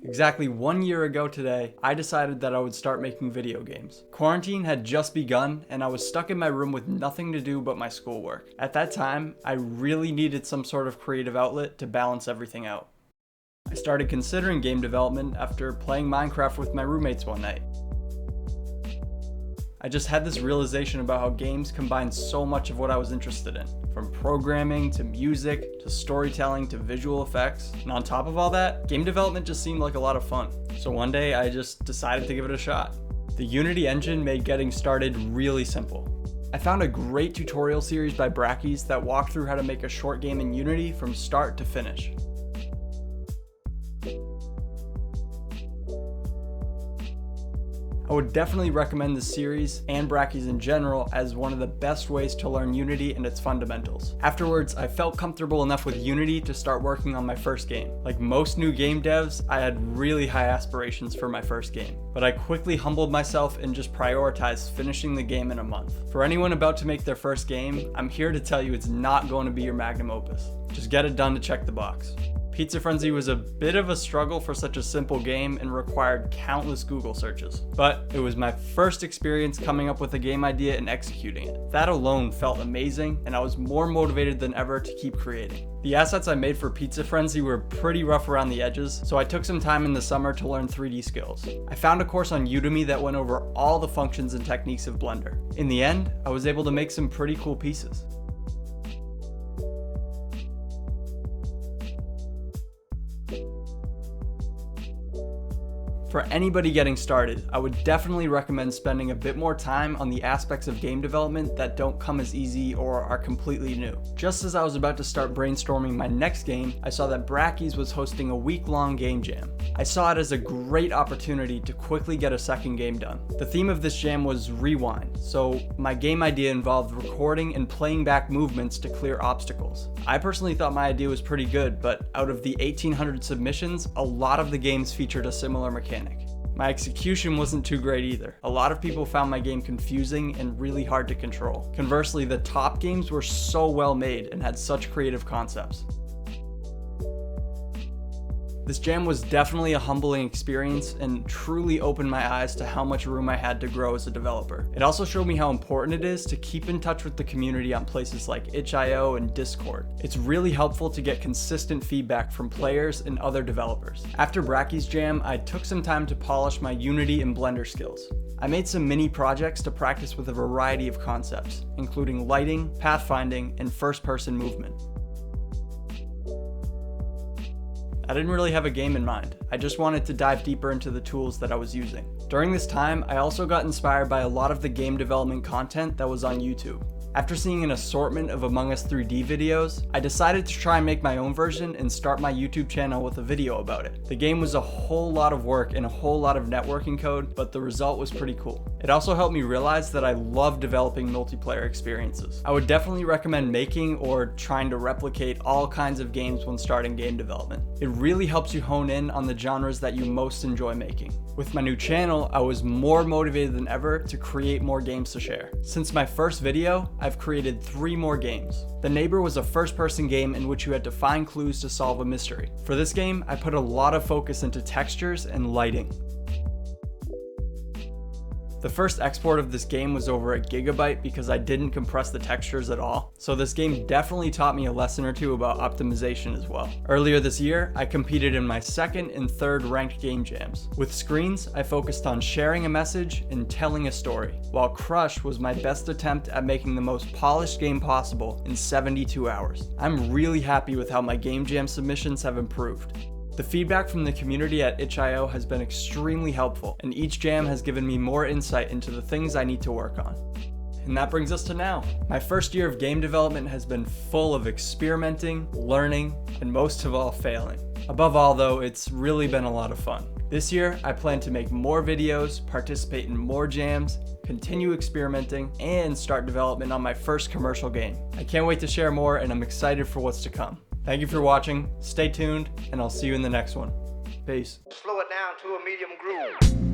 Exactly 1 year ago today, I decided that I would start making video games. Quarantine had just begun and I was stuck in my room with nothing to do but my schoolwork. At that time, I really needed some sort of creative outlet to balance everything out. I started considering game development after playing Minecraft with my roommates one night. I just had this realization about how games combine so much of what I was interested in, from programming to music to storytelling to visual effects. And on top of all that, game development just seemed like a lot of fun. So one day I just decided to give it a shot. The Unity engine made getting started really simple. I found a great tutorial series by Brackeys that walked through how to make a short game in Unity from start to finish. I would definitely recommend this series and Brackeys in general as one of the best ways to learn Unity and its fundamentals. Afterwards, I felt comfortable enough with Unity to start working on my first game. Like most new game devs, I had really high aspirations for my first game, but I quickly humbled myself and just prioritized finishing the game in a month. For anyone about to make their first game, I'm here to tell you it's not going to be your magnum opus. Just get it done to check the box. Pizza Frenzy was a bit of a struggle for such a simple game and required countless Google searches. But it was my first experience coming up with a game idea and executing it. That alone felt amazing, and I was more motivated than ever to keep creating. The assets I made for Pizza Frenzy were pretty rough around the edges, so I took some time in the summer to learn 3D skills. I found a course on Udemy that went over all the functions and techniques of Blender. In the end, I was able to make some pretty cool pieces. For anybody getting started, I would definitely recommend spending a bit more time on the aspects of game development that don't come as easy or are completely new. Just as I was about to start brainstorming my next game, I saw that Brackeys was hosting a week-long game jam. I saw it as a great opportunity to quickly get a second game done. The theme of this jam was rewind, so my game idea involved recording and playing back movements to clear obstacles. I personally thought my idea was pretty good, but out of the 1,800 submissions, a lot of the games featured a similar mechanic. My execution wasn't too great either. A lot of people found my game confusing and really hard to control. Conversely, the top games were so well made and had such creative concepts. This jam was definitely a humbling experience and truly opened my eyes to how much room I had to grow as a developer. It also showed me how important it is to keep in touch with the community on places like itch.io and Discord. It's really helpful to get consistent feedback from players and other developers. After Brackeys Jam, I took some time to polish my Unity and Blender skills. I made some mini projects to practice with a variety of concepts, including lighting, pathfinding, and first-person movement. I didn't really have a game in mind. I just wanted to dive deeper into the tools that I was using. During this time, I also got inspired by a lot of the game development content that was on YouTube. After seeing an assortment of Among Us 3D videos, I decided to try and make my own version and start my YouTube channel with a video about it. The game was a whole lot of work and a whole lot of networking code, but the result was pretty cool. It also helped me realize that I love developing multiplayer experiences. I would definitely recommend making or trying to replicate all kinds of games when starting game development. It really helps you hone in on the genres that you most enjoy making. With my new channel, I was more motivated than ever to create more games to share. Since my first video, I've created 3 more games. The Neighbor was a first-person game in which you had to find clues to solve a mystery. For this game, I put a lot of focus into textures and lighting. The first export of this game was over a gigabyte because I didn't compress the textures at all, so this game definitely taught me a lesson or two about optimization as well. Earlier this year, I competed in my 2nd and 3rd ranked game jams. With Screens, I focused on sharing a message and telling a story, while Crush was my best attempt at making the most polished game possible in 72 hours. I'm really happy with how my game jam submissions have improved. The feedback from the community at itch.io has been extremely helpful, and each jam has given me more insight into the things I need to work on. And that brings us to now. My first year of game development has been full of experimenting, learning, and most of all, failing. Above all though, it's really been a lot of fun. This year, I plan to make more videos, participate in more jams, continue experimenting, and start development on my first commercial game. I can't wait to share more, and I'm excited for what's to come. Thank you for watching, stay tuned, and I'll see you in the next one. Peace. Slow it down to a medium groove.